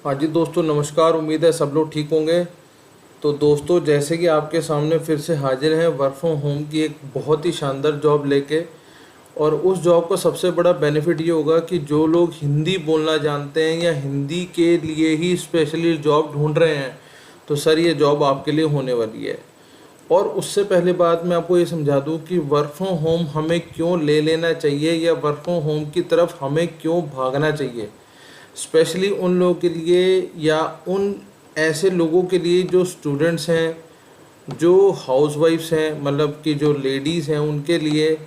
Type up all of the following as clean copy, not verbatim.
हाँ जी दोस्तों, नमस्कार। उम्मीद है सब लोग ठीक होंगे। तो दोस्तों, जैसे कि आपके सामने फिर से हाजिर हैं वर्क फ्रॉम होम की एक बहुत ही शानदार जॉब लेके। और उस जॉब का सबसे बड़ा बेनिफिट ये होगा कि जो लोग हिंदी बोलना जानते हैं या हिंदी के लिए ही स्पेशली जॉब ढूंढ रहे हैं, तो सर ये जॉब आपके लिए होने वाली है। और उससे पहले बात मैं आपको ये समझा दूं कि वर्क फ्रॉम होम हमें क्यों ले लेना चाहिए या वर्क फ्रॉम होम की तरफ हमें क्यों भागना चाहिए। स्पेशली उन लोगों के लिए या उन ऐसे लोगों के लिए जो स्टूडेंट्स हैं, जो हाउसवाइफ्स हैं, मतलब कि जो लेडीज़ हैं उनके लिए।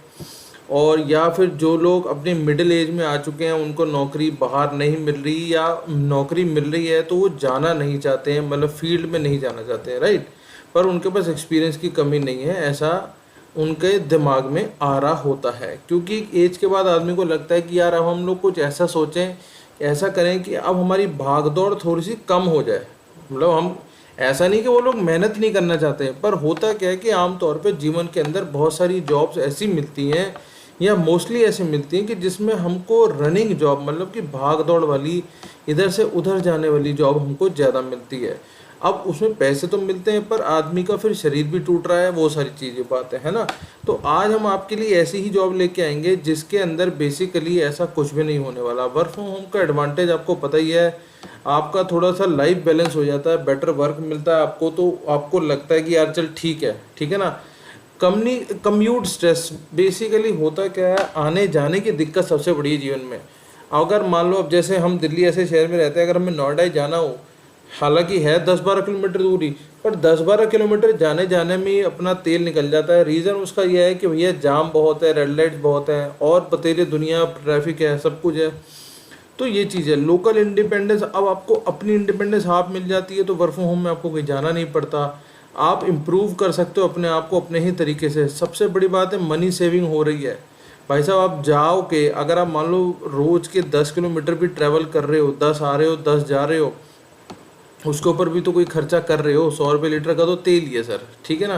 और या फिर जो लोग अपने मिडिल एज में आ चुके हैं, उनको नौकरी बाहर नहीं मिल रही या नौकरी मिल रही है तो वो जाना नहीं चाहते हैं, मतलब फील्ड में नहीं जाना चाहते हैं, राइट। पर उनके पास एक्सपीरियंस की कमी नहीं है, ऐसा उनके दिमाग में आ रहा होता है। क्योंकि एक एज के बाद आदमी को लगता है कि यार अब हम लोग कुछ ऐसा सोचें, ऐसा करें कि अब हमारी भाग दौड़ थोड़ी सी कम हो जाए। मतलब हम ऐसा नहीं कि वो लोग मेहनत नहीं करना चाहते हैं, पर होता क्या है कि आमतौर पे जीवन के अंदर बहुत सारी जॉब्स ऐसी मिलती हैं या मोस्टली ऐसी मिलती हैं कि जिसमें हमको रनिंग जॉब, मतलब कि भाग दौड़ वाली, इधर से उधर जाने वाली जॉब हमको ज़्यादा मिलती है। अब उसमें पैसे तो मिलते हैं पर आदमी का फिर शरीर भी टूट रहा है, वो सारी चीज़ें बातें है ना। तो आज हम आपके लिए ऐसी ही जॉब लेके आएंगे जिसके अंदर बेसिकली ऐसा कुछ भी नहीं होने वाला। वर्क फ्रॉम होम का एडवांटेज आपको पता ही है, आपका थोड़ा सा लाइफ बैलेंस हो जाता है, बेटर वर्क मिलता है आपको, तो आपको लगता है कि यार चल ठीक है ना। कमनी कम्यूट स्ट्रेस बेसिकली होता क्या है, आने जाने की दिक्कत सबसे बड़ी है जीवन में। अगर मान लो अब जैसे हम दिल्ली ऐसे शहर में रहते हैं, अगर हमें नोएडा ही जाना हो, हालांकि है 10-12 किलोमीटर दूरी, पर 10-12 किलोमीटर जाने जाने में ही अपना तेल निकल जाता है। रीज़न उसका यह है कि भैया जाम बहुत है, रेड लाइट बहुत है, और बतेरे दुनिया ट्रैफिक है, सब कुछ है। तो ये चीज़ है लोकल इंडिपेंडेंस। अब आपको अपनी इंडिपेंडेंस आप मिल जाती है तो वर्क फ्रॉम होम में आपको कहीं जाना नहीं पड़ता। आप इम्प्रूव कर सकते हो अपने आप को अपने ही तरीके से। सबसे बड़ी बात है मनी सेविंग हो रही है। भाई साहब, आप जाओ के अगर आप मान लो रोज़ के 10 किलोमीटर भी ट्रैवल कर रहे हो, 10 आ रहे हो 10 जा रहे हो, उसके ऊपर भी तो कोई खर्चा कर रहे हो। 100 रुपये लीटर का तो तेल ही है सर, ठीक है ना।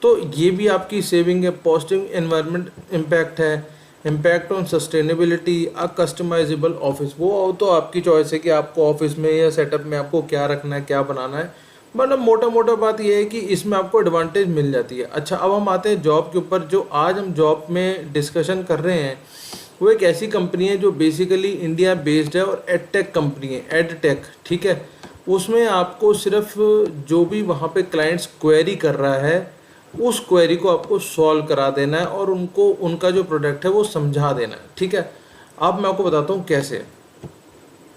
तो ये भी आपकी सेविंग है। पॉजिटिव एनवायरनमेंट इम्पैक्ट है, impact on sustainability, a customizable office. वो तो आपकी चॉइस है कि आपको ऑफिस में या सेटअप में आपको क्या रखना है, क्या बनाना है। मतलब मोटा मोटा बात यह है कि इसमें आपको एडवांटेज मिल जाती है। अच्छा, अब हम आते हैं जॉब के ऊपर। जो आज हम जॉब में डिस्कशन कर रहे हैं वो एक ऐसी कंपनी है जो बेसिकली इंडिया बेस्ड है और एडटेक कंपनी है, एडटेक, ठीक है। उसमें आपको सिर्फ जो भी वहाँ पे क्लाइंट्स क्वेरी कर रहा है उस क्वेरी को आपको सॉल्व करा देना है और उनको उनका जो प्रोडक्ट है वो समझा देना है, ठीक है। अब मैं आपको बताता हूँ कैसे।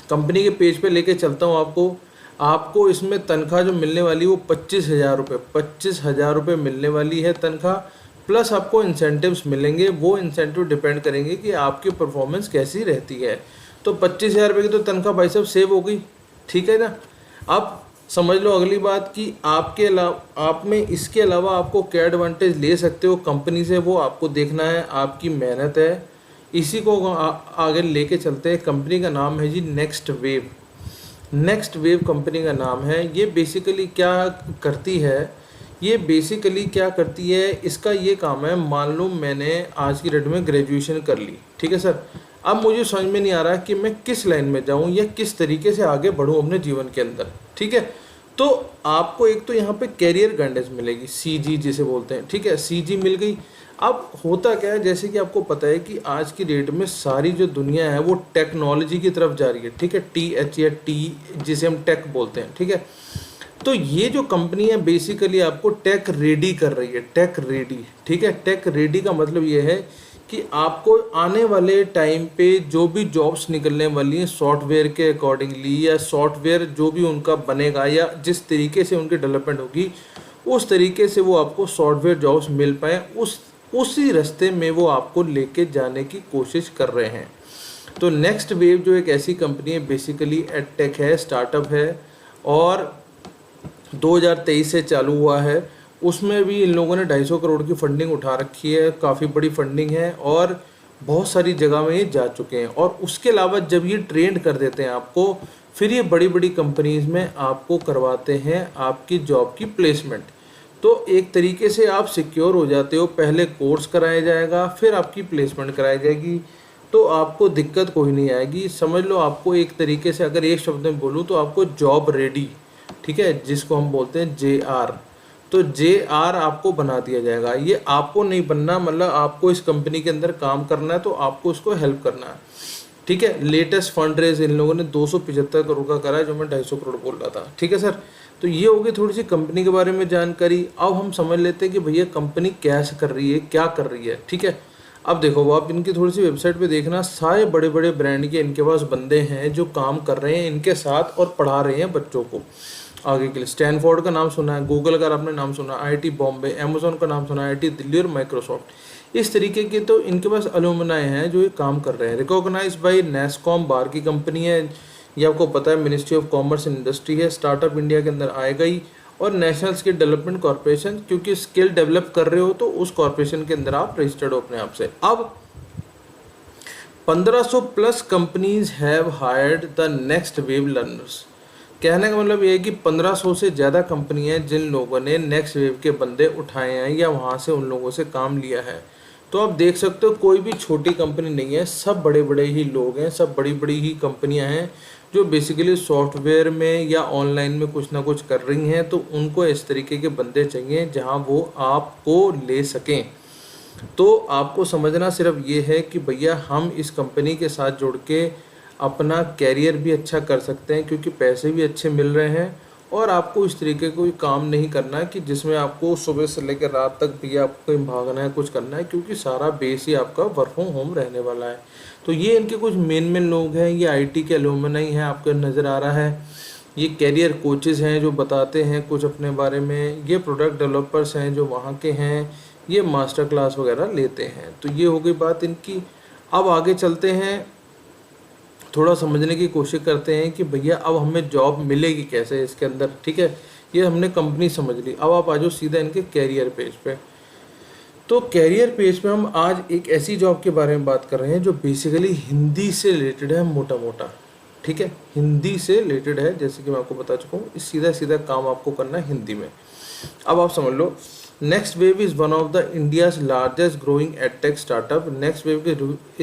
कंपनी के पेज पे लेके चलता हूँ आपको। आपको इसमें तनख्वाह जो मिलने वाली है वो 25,000 रुपये, 25,000 रुपये मिलने वाली है तनख्वाह। प्लस आपको इंसेंटिव्स मिलेंगे। वो इंसेंटिव डिपेंड करेंगे कि आपकी परफॉर्मेंस कैसी रहती है। तो 25,000 रुपये की तो तनख्वाह भाई साहब सेव हो गई, ठीक है ना। अब समझ लो अगली बात कि आपके अलावा आप में इसके अलावा आपको क्या एडवांटेज ले सकते हो कंपनी से, वो आपको देखना है। आपकी मेहनत है, इसी को आगे लेके चलते हैं। कंपनी का नाम है जी next wave. Next wave company का नाम है। ये बेसिकली क्या करती है, ये बेसिकली क्या करती है, इसका ये काम है। मान लो मैंने आज की डेट में ग्रेजुएशन कर ली, ठीक है सर। अब मुझे समझ में नहीं आ रहा कि मैं किस लाइन में जाऊं या किस तरीके से आगे बढ़ूं अपने जीवन के अंदर, ठीक है। तो आपको एक तो यहाँ पे कैरियर गाइडेंस मिलेगी, सीजी जिसे बोलते हैं, ठीक है। सीजी मिल गई। अब होता क्या है, जैसे कि आपको पता है कि आज की डेट में सारी जो दुनिया है वो टेक्नोलॉजी की तरफ जा रही है, ठीक है। TH या टी जिसे हम टेक बोलते हैं, ठीक है। तो ये जो कंपनी है बेसिकली आपको टेक रेडी कर रही है, टेक रेडी, ठीक है। टेक रेडी का मतलब ये है कि आपको आने वाले टाइम पे जो भी जॉब्स निकलने वाली हैं सॉफ्टवेयर के अकॉर्डिंगली, या सॉफ्टवेयर जो भी उनका बनेगा या जिस तरीके से उनकी डेवलपमेंट होगी उस तरीके से वो आपको सॉफ्टवेयर जॉब्स मिल पाएँ, उसी रास्ते में वो आपको लेके जाने की कोशिश कर रहे हैं। तो नेक्स्ट वेव जो एक ऐसी कंपनी है बेसिकली एडटेक है, स्टार्टअप है, और 2023 से चालू हुआ है। उसमें भी इन लोगों ने 250 करोड़ की फंडिंग उठा रखी है, काफ़ी बड़ी फंडिंग है, और बहुत सारी जगह में ये जा चुके हैं। और उसके अलावा जब ये ट्रेंड कर देते हैं आपको, फिर ये बड़ी बड़ी कंपनीज़ में आपको करवाते हैं आपकी जॉब की प्लेसमेंट। तो एक तरीके से आप सिक्योर हो जाते हो। पहले कोर्स कराया जाएगा, फिर आपकी प्लेसमेंट कराई जाएगी। तो आपको दिक्कत कोई नहीं आएगी। समझ लो आपको एक तरीके से अगर एक शब्द में बोलूँ तो आपको जॉब रेडी, ठीक है, जिसको हम बोलते हैं JR, तो JR आपको बना दिया जाएगा। ये आपको नहीं बनना, मतलब आपको इस कंपनी के अंदर काम करना है तो आपको उसको हेल्प करना है, ठीक है। लेटेस्ट फंड रेज इन लोगों ने 275 करोड़ का करा है, जो मैं 250 करोड़ बोल रहा था, ठीक है सर। तो ये होगी थोड़ी सी कंपनी के बारे में जानकारी। अब हम समझ लेते हैं कि भैया कंपनी कैसे कर रही है, क्या कर रही है, ठीक है। अब देखो वो आप इनकी थोड़ी सी वेबसाइट पे देखना, सारे बड़े बड़े ब्रांड के इनके पास बंदे हैं जो काम कर रहे हैं इनके साथ और पढ़ा रहे हैं बच्चों को आगे के लिए। स्टैनफोर्ड का नाम सुना है, गूगल का आपने नाम सुना, IIT बॉम्बे, अमेजोन का नाम सुना, IIT दिल्ली और माइक्रोसॉफ्ट, इस तरीके के तो इनके पास अलुमनाई हैं जो ये काम कर रहे हैं। रिकॉग्नाइज बाई नेस्कॉम बाहर की कंपनी है, ये आपको पता है, ministry of commerce and industry है, स्टार्टअप इंडिया के अंदर आएगा ही, और नेशनल स्किल डेवलपमेंट कॉर्पोरेशन, क्योंकि स्किल डेवलप कर रहे हो तो उस कॉर्पोरेशन के अंदर आप रजिस्टर्ड हो अपने आप से। अब 1500 plus companies have hired the next wave learners. कहने का मतलब ये है कि 1500 से ज़्यादा कंपनी हैं जिन लोगों ने नेक्स्ट वेव के बंदे उठाए हैं या वहाँ से उन लोगों से काम लिया है। तो आप देख सकते हो कोई भी छोटी कंपनी नहीं है, सब बड़े बड़े ही लोग हैं, सब बड़ी बड़ी ही कंपनियां हैं जो बेसिकली सॉफ्टवेयर में या ऑनलाइन में कुछ ना कुछ कर रही हैं। तो उनको इस तरीके के बंदे चाहिए जहां वो आपको ले सकें। तो आपको समझना सिर्फ ये है कि भैया हम इस कंपनी के साथ जुड़ के अपना कैरियर भी अच्छा कर सकते हैं, क्योंकि पैसे भी अच्छे मिल रहे हैं, और आपको इस तरीके कोई काम नहीं करना है कि जिसमें आपको सुबह से लेकर रात तक भैया आपको कहीं भागना है, कुछ करना है, क्योंकि सारा बेस ही आपका वर्क फ्रॉम होम रहने वाला है। तो ये इनके कुछ मेन लोग हैं, ये IT के एलुमनाई हैं, आपको नज़र आ रहा है। ये कैरियर कोचेज़ हैं जो बताते हैं कुछ अपने बारे में, ये प्रोडक्ट डेवलपर्स हैं जो वहाँ के हैं, ये मास्टर क्लास वगैरह लेते हैं। तो ये हो गई बात इनकी। अब आगे चलते हैं, थोड़ा समझने की कोशिश करते हैं कि भैया अब हमें जॉब मिलेगी कैसे इसके अंदर, ठीक है। ये हमने कंपनी समझ ली, अब आप आ जाओ सीधा इनके कैरियर पेज पे। तो कैरियर पेज पे हम आज एक ऐसी जॉब के बारे में बात कर रहे हैं जो बेसिकली हिंदी से रिलेटेड है, मोटा मोटा, ठीक है, हिंदी से रिलेटेड है, जैसे कि मैं आपको बता चुका हूँ। इस सीधा सीधा काम आपको करना है हिंदी में। अब आप समझ लो, next wave is one of the India's largest growing edtech startup. Next wave की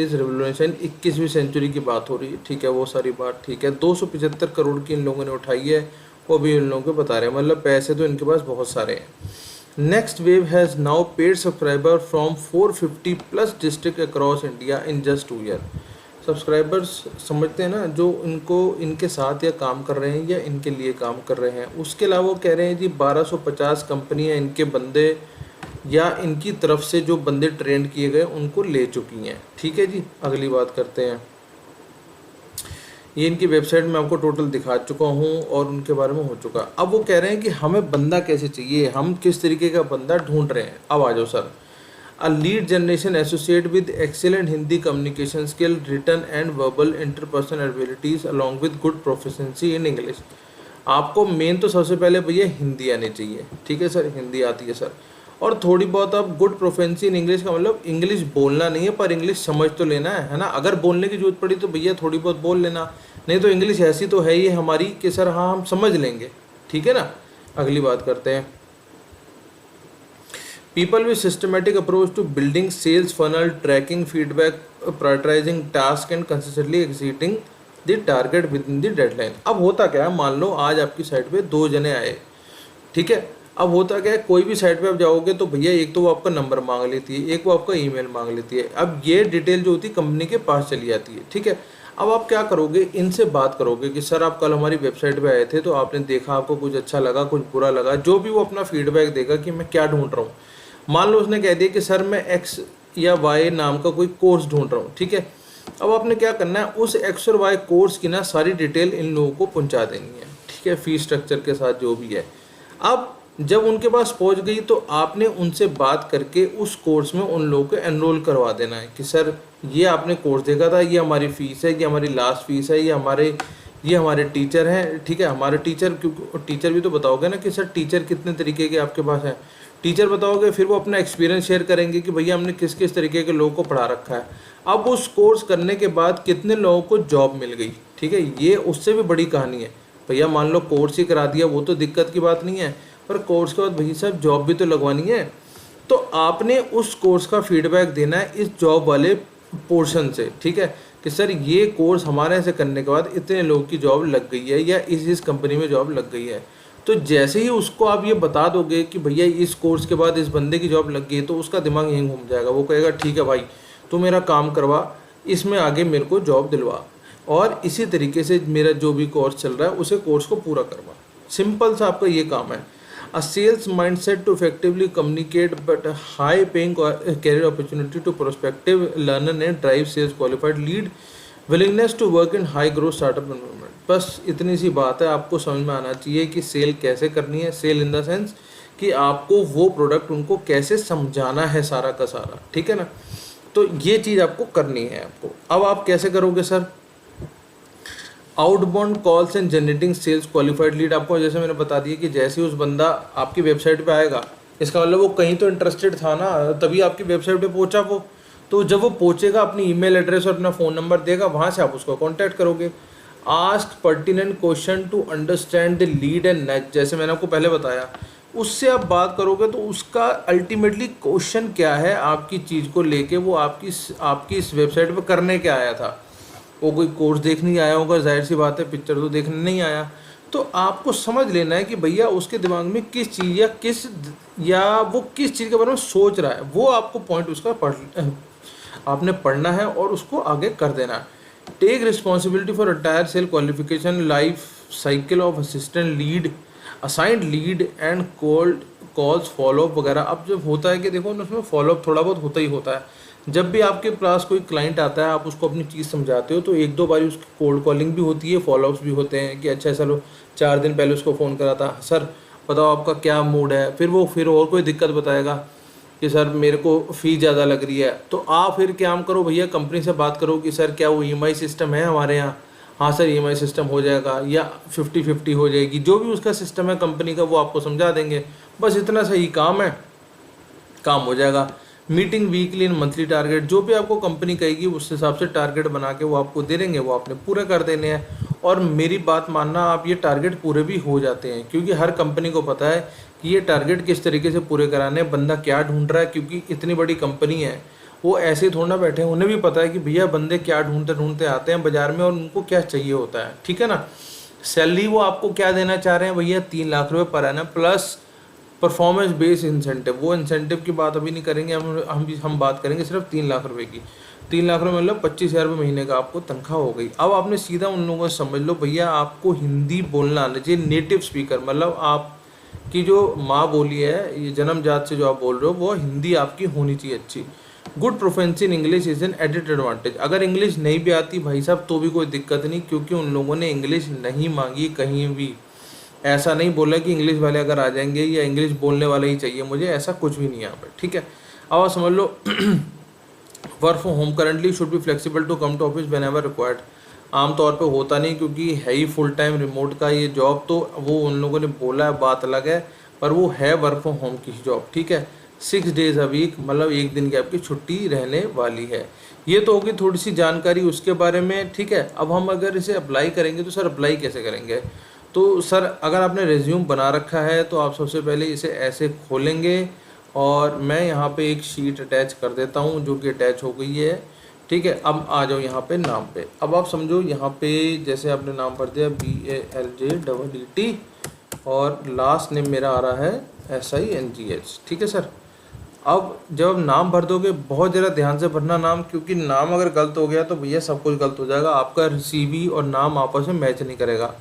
इज रेवोल्यूशन, 21वीं सेंचुरी की बात हो रही है, ठीक है, वो सारी बात ठीक है। 275 करोड़ की इन लोगों ने उठाई है, वो भी इन लोगों को बता रहे हैं, मतलब पैसे तो इनके पास बहुत सारे हैं। Next wave has now paid subscriber from 450 plus district across India in just 2 year. Subscribers समझते हैं ना, जो इनको इनके साथ या काम कर रहे हैं या इनके लिए काम कर रहे हैं। उसके अलावा वो कह रहे हैं जी 1250 कंपनियां इनके बंदे या इनकी तरफ से जो बंदे ट्रेंड किए गए उनको ले चुकी हैं, ठीक है जी। अगली बात करते हैं, ये इनकी वेबसाइट में आपको टोटल दिखा चुका हूँ और उनके बारे में हो चुका। अब वो कह रहे हैं कि हमें बंदा कैसे चाहिए, हम किस तरीके का बंदा ढूंढ रहे हैं। अब आ जाओ sir. A lead generation associate with excellent Hindi communication skill, written and verbal interpersonal abilities along with good proficiency in English। आपको मेन तो सबसे पहले भैया हिंदी आनी चाहिए, ठीक है सर, हिंदी आती है सर, और थोड़ी बहुत आप गुड प्रोफिशिएंसी इन इंग्लिश का मतलब इंग्लिश बोलना नहीं है पर इंग्लिश समझ तो लेना है ना। अगर बोलने की जरूरत पड़ी तो भैया थोड़ी बहुत बोल लेना, नहीं तो इंग्लिश ऐसी तो है ही हमारी कि सर हाँ हम समझ लेंगे, ठीक है ना। अगली बात करते हैं, people with systematic approach to building sales funnel, tracking feedback, prioritizing task and consistently exceeding the target within the deadline। अब होता क्या है, मान लो आज आपकी साइट पे 2 जने आए, ठीक है। अब होता क्या है, कोई भी साइट पे आप जाओगे तो भैया एक तो वो आपका नंबर मांग लेती है, एक वो आपका ईमेल मांग लेती है। अब ये डिटेल जो होती है कंपनी के पास चली जाती है, ठीक है। अब आप क्या करोगे, इनसे बात करोगे कि सर आप कल हमारी वेबसाइट पे आए थे तो आपने देखा, आपको कुछ अच्छा लगा, कुछ बुरा लगा, जो भी वो अपना फीडबैक देगा कि मैं क्या ढूंढ रहा हूँ। मान लो उसने कह दिया कि सर मैं X या Y नाम का कोई कोर्स ढूंढ रहा हूँ, ठीक है। अब आपने क्या करना है, उस X और Y कोर्स की ना सारी डिटेल इन लोगों को पहुंचा देनी है, ठीक है, फीस स्ट्रक्चर के साथ जो भी है। अब जब उनके पास पहुंच गई तो आपने उनसे बात करके उस कोर्स में उन लोगों को एनरोल करवा देना है कि सर ये आपने कोर्स देखा था, ये हमारी फ़ीस है, ये हमारी लास्ट फीस है, ये हमारे टीचर हैं, ठीक है। हमारे टीचर, क्योंकि टीचर भी तो बताओगे ना कि सर टीचर कितने तरीके के आपके पास हैं, टीचर बताओगे, फिर वो अपना एक्सपीरियंस शेयर करेंगे कि भैया हमने किस किस तरीके के लोगों को पढ़ा रखा है। अब उस कोर्स करने के बाद कितने लोगों को जॉब मिल गई, ठीक है, ये उससे भी बड़ी कहानी है। भैया मान लो कोर्स ही करा दिया, वो तो दिक्कत की बात नहीं है, पर कोर्स के बाद भैया साहब जॉब भी तो लगवानी है। तो आपने उस कोर्स का फीडबैक देना है इस जॉब वाले पोर्शन से, ठीक है, कि सर ये कोर्स हमारे से करने के बाद इतने लोगों की जॉब लग गई है या इस कंपनी में जॉब लग गई है। तो जैसे ही उसको आप ये बता दोगे कि भैया इस कोर्स के बाद इस बंदे की जॉब लग गई, तो उसका दिमाग यहीं घूम जाएगा। वो कहेगा ठीक है भाई, तू मेरा काम करवा, इसमें आगे मेरे को जॉब दिलवा, और इसी तरीके से मेरा जो भी कोर्स चल रहा है उसे कोर्स को पूरा करवा। सिंपल सा आपका ये काम है। A sales mindset to effectively communicate but high paying career opportunity to prospective learner and drive sales qualified lead, willingness to work in high growth startup environment। बस इतनी सी बात है, आपको समझ में आना चाहिए कि सेल कैसे करनी है। सेल इन द सेंस कि आपको वो प्रोडक्ट उनको कैसे समझाना है सारा का सारा, ठीक है ना। तो ये चीज़ आपको करनी है आपको। अब आप कैसे करोगे sir? Outbound calls and generating sales qualified lead. आपको जैसे मैंने बता दिया कि जैसे ही उस बंदा आपकी वेबसाइट पे आएगा, इसका मतलब वो कहीं तो इंटरेस्टेड था ना, तभी आपकी वेबसाइट पे पहुंचा वो। तो जब वो पहुंचेगा, अपनी ईमेल एड्रेस और अपना फ़ोन नंबर देगा, वहाँ से आप उसको कॉन्टैक्ट करोगे। Ask pertinent question to understand the lead and niche, जैसे मैंने आपको पहले बताया, उससे आप बात करोगे तो उसका अल्टीमेटली क्वेश्चन क्या है आपकी चीज़ को लेके, वो आपकी इस वेबसाइट पर करने क्या आया था। वो कोई कोर्स देखने आया होगा, जाहिर सी बात है, पिक्चर तो देखने नहीं आया। तो आपको समझ लेना है कि भैया उसके दिमाग में किस चीज़ या वो किस चीज़ के बारे में सोच रहा है, वो आपको पॉइंट उसका आपने पढ़ना है और उसको आगे कर देना है। Take responsibility for entire sale qualification life cycle of assistant lead, assigned lead and calls follow up वगैरह। अब जब होता है कि देखो उसमें फॉलोअप थोड़ा बहुत होता ही होता है। जब भी आपके पास कोई क्लाइंट आता है, आप उसको अपनी चीज़ समझाते हो, तो एक दो बारी उसकी कोल्ड कॉलिंग भी होती है, फॉलोअप्स भी होते हैं कि अच्छा चलो 4 दिन पहले उसको फ़ोन करा था, सर बताओ आपका क्या मूड है। फिर वो और कोई दिक्कत बताएगा कि सर मेरे को फ़ी ज़्यादा लग रही है। तो आप फिर क्या करो भैया, कंपनी से बात करो कि सर क्या वो EMI सिस्टम है हमारे यहाँ। हाँ सर EMI सिस्टम हो जाएगा, या 50-50 हो जाएगी, जो भी उसका सिस्टम है कंपनी का वो आपको समझा देंगे। बस इतना सही काम है, काम हो जाएगा। Meeting weekly and monthly target, जो भी आपको कंपनी कहेगी उस हिसाब से टारगेट बना के वो आपको दे देंगे, वो आपने पूरे कर देने हैं। और मेरी बात मानना, आप ये टारगेट पूरे भी हो जाते हैं, क्योंकि हर कंपनी को पता है कि ये टारगेट किस तरीके से पूरे कराने, बंदा क्या ढूंढ रहा है। क्योंकि इतनी बड़ी कंपनी है, वो ऐसे थोड़ा ना बैठे हैं, उन्हें भी पता है कि भैया बंदे क्या ढूंढते ढूंढते आते हैं बाजार में और उनको क्या चाहिए होता है, ठीक है ना। सैलरी वो आपको क्या देना चाह रहे हैं भैया, 3 लाख रुपये per annum plus performance based incentive. वो इंसेंटिव की बात अभी नहीं करेंगे, हम बात करेंगे सिर्फ 3 लाख रुपए की। 3 लाख रुपये मतलब 25,000 रुपये महीने का आपको तनख्वाह हो गई। अब आपने सीधा उन लोगों से समझ लो भैया आपको हिंदी बोलना आना चाहिए, नेटिव स्पीकर, मतलब आपकी जो माँ बोली है, ये जन्मजात से जो आप बोल रहे हो, वो हिंदी आपकी होनी चाहिए अच्छी। Good proficiency in English is an added advantage. अगर इंग्लिश नहीं भी आती भाई साहब तो भी कोई दिक्कत नहीं, क्योंकि उन लोगों ने इंग्लिश नहीं मांगी कहीं भी। ऐसा नहीं बोला कि इंग्लिश वाले अगर आ जाएंगे या इंग्लिश बोलने वाले ही चाहिए मुझे, ऐसा कुछ भी नहीं है यहाँ पर, ठीक है। अब आप समझ लो work from home currently should be flexible to come to office whenever required. आमतौर पे होता नहीं, क्योंकि है ही फुल टाइम रिमोट का ये जॉब, तो वो उन लोगों ने बोला है, बात अलग है, पर वो है वर्क फ्रॉम होम की जॉब, ठीक है। 6 डेज अ वीक, मतलब 1 दिन की आपकी छुट्टी रहने वाली है। ये तो होगी थोड़ी सी जानकारी उसके बारे में, ठीक है। अब हम अगर इसे अप्लाई करेंगे तो सर अप्लाई कैसे करेंगे? तो सर अगर आपने रिज्यूम बना रखा है तो आप सबसे पहले इसे ऐसे खोलेंगे, और मैं यहाँ पे एक शीट अटैच कर देता हूँ जो कि अटैच हो गई है, ठीक है। अब आ जाओ यहाँ पे नाम पे। अब आप समझो यहाँ पे जैसे आपने नाम भर दिया BALJEET और लास्ट नेम मेरा आ रहा है SINGH, ठीक है सर। अब जब नाम भर दोगे बहुत ज़रा ध्यान से भरना नाम, क्योंकि नाम अगर गलत हो गया तो भैया सब कुछ गलत हो जाएगा, आपका CV और नाम आपस में मैच नहीं करेगा।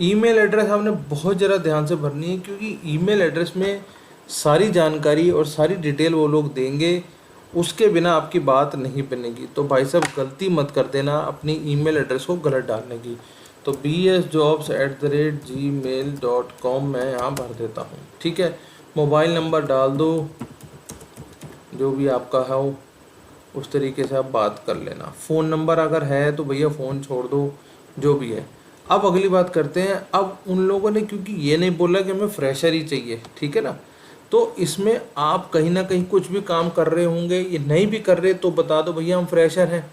ईमेल एड्रेस आपने बहुत ज़रा ध्यान से भरनी है, क्योंकि ईमेल एड्रेस में सारी जानकारी और सारी डिटेल वो लोग देंगे, उसके बिना आपकी बात नहीं बनेगी। तो भाई साहब गलती मत कर देना अपनी ईमेल एड्रेस को गलत डालने की। तो bsjobs@gmail.com मैं यहाँ भर देता हूँ, ठीक है। मोबाइल नंबर डाल दो, जो भी आपका है वो उस तरीके से आप बात कर लेना। फ़ोन नंबर अगर है तो भैया फ़ोन छोड़ दो, जो भी है। अब अगली बात करते हैं। अब उन लोगों ने क्योंकि ये नहीं बोला कि हमें फ्रेशर ही चाहिए, ठीक है ना, तो इसमें आप कहीं ना कहीं कुछ भी काम कर रहे होंगे, ये नहीं भी कर रहे तो बता दो भैया हम फ्रेशर हैं।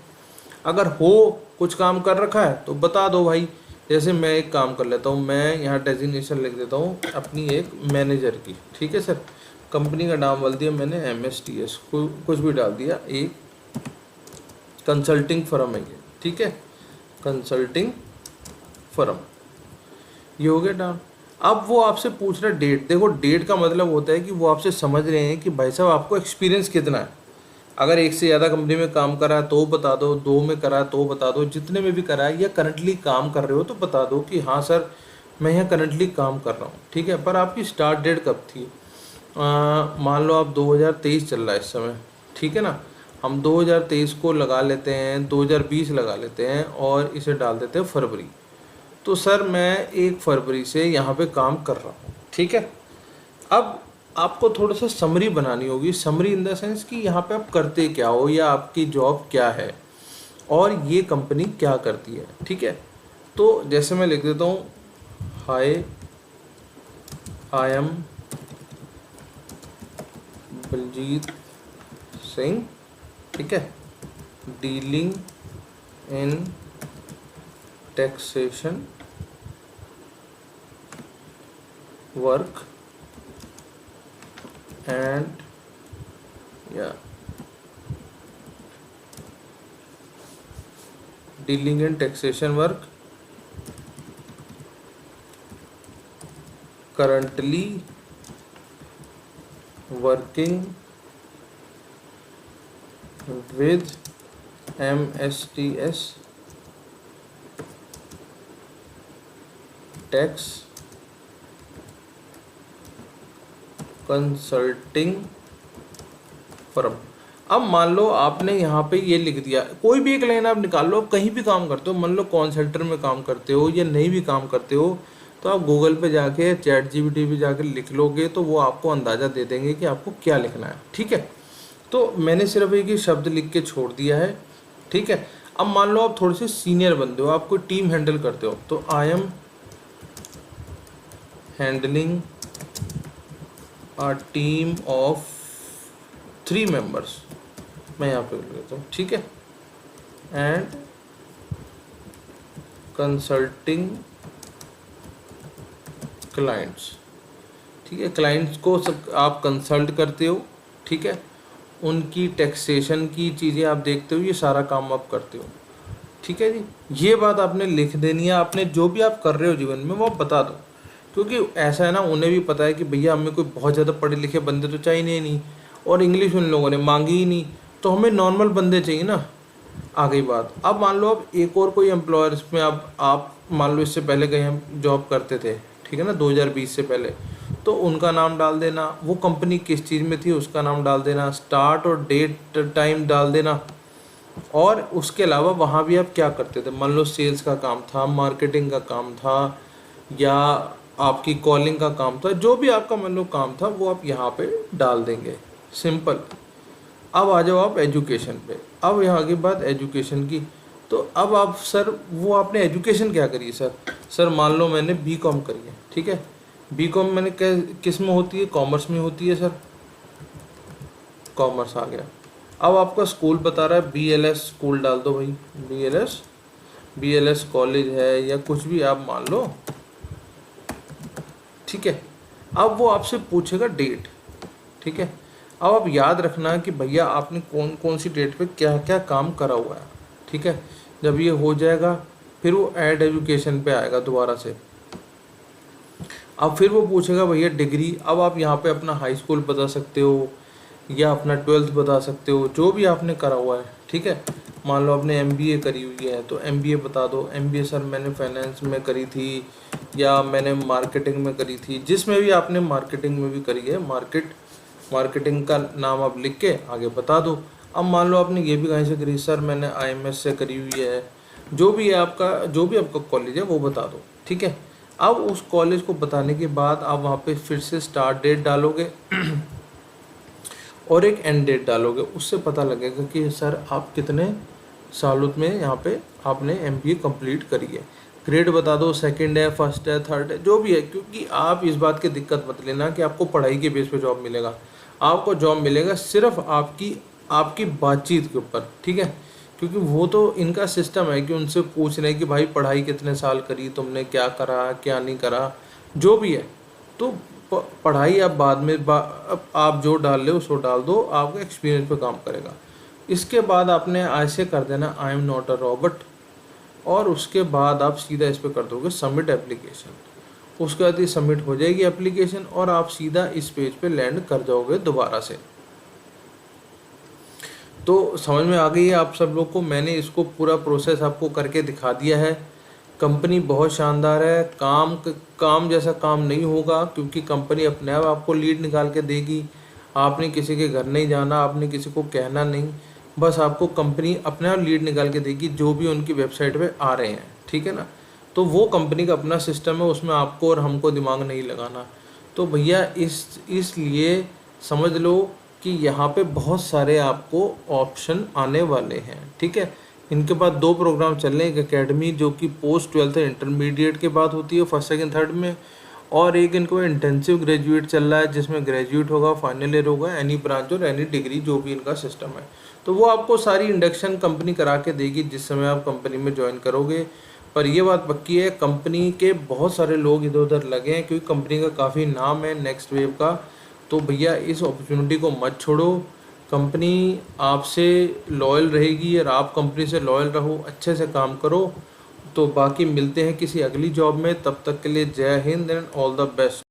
अगर हो कुछ काम कर रखा है तो बता दो भाई। जैसे मैं एक काम कर लेता हूँ, मैं यहाँ डेजिग्नेशन लिख देता हूँ अपनी एक मैनेजर की, ठीक है सर। कंपनी का नाम बोल दिया मैंने MSTS, कुछ भी डाल दिया, एक कंसल्टिंग फर्म है ये, ठीक है, कंसल्टिंग फर्म, ये हो गया डाउन। अब वो आपसे पूछ रहा है डेट। देखो डेट का मतलब होता है कि वो आपसे समझ रहे हैं कि भाई साहब आपको एक्सपीरियंस कितना है। अगर एक से ज़्यादा कंपनी में काम करा है तो बता दो, दो में करा है तो बता दो, जितने में भी करा है या करंटली काम कर रहे हो तो बता दो कि हाँ सर मैं यहाँ करंटली काम कर रहा हूँ, ठीक है। पर आपकी स्टार्ट डेट कब थी? मान लो आप 2023 चल रहा है इस समय, ठीक है ना, हम 2023 को लगा लेते हैं, 2020 लगा लेते हैं और इसे डाल देते हैं फरवरी। तो सर मैं 1 फरवरी से यहाँ पे काम कर रहा हूँ, ठीक है। अब आपको थोड़ा सा समरी बनानी होगी, समरी इन द सेंस कि यहाँ पे आप करते क्या हो या आपकी जॉब क्या है और ये कंपनी क्या करती है, ठीक है। तो जैसे मैं लिख देता हूँ, hi I am Baljeet Singh, ठीक है, dealing in taxation work and या dealing in taxation work currently working with MSTS tax consulting firm। अब मान लो आपने यहाँ पे ये लिख दिया, कोई भी एक लाइन आप निकाल लो, आप कहीं भी काम करते हो, मान लो कॉल सेंटर में काम करते हो या नहीं भी काम करते हो, तो आप गूगल पे जाके ChatGPT पे जाके लिख लोगे तो वो आपको अंदाज़ा दे देंगे कि आपको क्या लिखना है, ठीक है। तो मैंने सिर्फ एक ही शब्द लिख के छोड़ दिया है, ठीक है। अब मान लो आप थोड़े से सीनियर बंदे हो, आप कोई टीम हैंडल करते हो, तो I am handling a team of 3 members, मैं यहाँ पे लिख देता हूँ, ठीक है, एंड कंसल्टिंग क्लाइंट्स, ठीक है। क्लाइंट्स को सब आप कंसल्ट करते हो, ठीक है, उनकी टैक्सेशन की चीज़ें आप देखते हो, ये सारा काम आप करते हो, ठीक है जी। ये बात आपने लिख देनी है, आपने जो भी आप कर रहे हो जीवन में वो आप बता दो, क्योंकि ऐसा है ना, उन्हें भी पता है कि भैया हमें कोई बहुत ज़्यादा पढ़े लिखे बंदे तो चाहिए नहीं और इंग्लिश उन लोगों ने मांगी ही नहीं, तो हमें नॉर्मल बंदे चाहिए ना। आ गई बात। अब मान लो आप एक और कोई एम्प्लॉयर्स में आप मान लो इससे पहले कहीं हम जॉब करते थे, ठीक है ना, 2020 से पहले, तो उनका नाम डाल देना, वो कंपनी किस चीज़ में थी उसका नाम डाल देना, स्टार्ट और डेट टाइम डाल देना, और उसके अलावा वहाँ भी आप क्या करते थे, मान लो सेल्स का काम था, मार्केटिंग का काम था या आपकी कॉलिंग का काम था, जो भी आपका मान लो काम था वो आप यहाँ पे डाल देंगे, सिंपल। अब आ जाओ आप एजुकेशन पे। अब यहाँ की बात एजुकेशन की, तो अब आप सर वो आपने एजुकेशन क्या करी है? सर मान लो मैंने बीकॉम करी है, ठीक है, बीकॉम मैंने किस में होती है? कॉमर्स में होती है सर, कॉमर्स आ गया। अब आपका स्कूल बता रहा है BLS स्कूल डाल दो भाई, BLS कॉलेज है या कुछ भी आप मान लो, ठीक है। अब वो आपसे पूछेगा डेट, ठीक है। अब आप याद रखना कि भैया आपने कौन कौन सी डेट पे क्या क्या काम करा हुआ है, ठीक है। जब ये हो जाएगा फिर वो ऐड एजुकेशन पे आएगा दोबारा से। अब फिर वो पूछेगा भैया डिग्री। अब आप यहाँ पे अपना हाई स्कूल बता सकते हो या अपना 12th बता सकते हो, जो भी आपने करा हुआ है, ठीक है। मान लो आपने MBA करी हुई है तो MBA बता दो, MBA सर मैंने फाइनेंस में करी थी या मैंने मार्केटिंग में करी थी, जिसमें भी आपने मार्केटिंग में भी करी है, मार्केटिंग का नाम आप लिख के आगे बता दो। अब मान लो आपने ये भी कहीं से करी, सर मैंने IMS से करी हुई है, जो भी आपका कॉलेज है वो बता दो, ठीक है। अब उस कॉलेज को बताने के बाद आप वहाँ पे फिर से स्टार्ट डेट डालोगे और एक एंड डेट डालोगे, उससे पता लगेगा कि सर आप कितने सालों में यहाँ पे आपने MBA कंप्लीट करी है। ग्रेड बता दो, सेकंड है, फर्स्ट है, थर्ड है, जो भी है, क्योंकि आप इस बात की दिक्कत मत लेना कि आपको पढ़ाई के बेस पे जॉब मिलेगा। आपको जॉब मिलेगा सिर्फ आपकी बातचीत के ऊपर, ठीक है। क्योंकि वो तो इनका सिस्टम है कि उनसे पूछ रहे हैं कि भाई पढ़ाई कितने साल करी तुमने, क्या करा क्या नहीं करा, जो भी है। तो पढ़ाई आप बाद में आप जो डाल रहे हो उसको डाल दो, आपका एक्सपीरियंस पे काम करेगा। इसके बाद आपने ऐसे कर देना I am not a Robert, और उसके बाद आप सीधा इस पर कर दोगे सबमिट एप्लीकेशन। उसके बाद ये सबमिट हो जाएगी एप्लीकेशन और आप सीधा इस पेज पे लैंड कर जाओगे दोबारा से। तो समझ में आ गई है आप सब लोग को, मैंने इसको पूरा प्रोसेस आपको करके दिखा दिया है। कंपनी बहुत शानदार है, काम जैसा काम नहीं होगा, क्योंकि कंपनी अपने आप आपको लीड निकाल के देगी। आपने किसी के घर नहीं जाना, आपने किसी को कहना नहीं, बस आपको कंपनी अपने आप लीड निकाल के देगी जो भी उनकी वेबसाइट पे आ रहे हैं, ठीक है ना। तो वो कंपनी का अपना सिस्टम है, उसमें आपको और हमको दिमाग नहीं लगाना। तो भैया इसलिए समझ लो कि यहाँ पे बहुत सारे आपको ऑप्शन आने वाले हैं, ठीक है। इनके बाद 2 प्रोग्राम चल रहे हैं, एक एकेडमी जो कि पोस्ट 12th इंटरमीडिएट के बाद होती है फर्स्ट सेकंड थर्ड में, और एक इनको इंटेंसिव ग्रेजुएट चल रहा है जिसमें ग्रेजुएट होगा, फाइनल ईयर होगा, एनी ब्रांच और एनी डिग्री जो भी इनका सिस्टम है। तो वो आपको सारी इंडक्शन कंपनी करा के देगी जिस समय आप कंपनी में ज्वाइन करोगे। पर ये बात पक्की है, कंपनी के बहुत सारे लोग इधर उधर लगे हैं क्योंकि कंपनी का काफ़ी नाम है नेक्स्ट वेव का। तो भैया इस अपॉर्चुनिटी को मत छोड़ो, कंपनी आपसे लॉयल रहेगी और आप कंपनी से लॉयल रहो, अच्छे से काम करो। तो बाकी मिलते हैं किसी अगली जॉब में, तब तक के लिए जय Hind and all the best.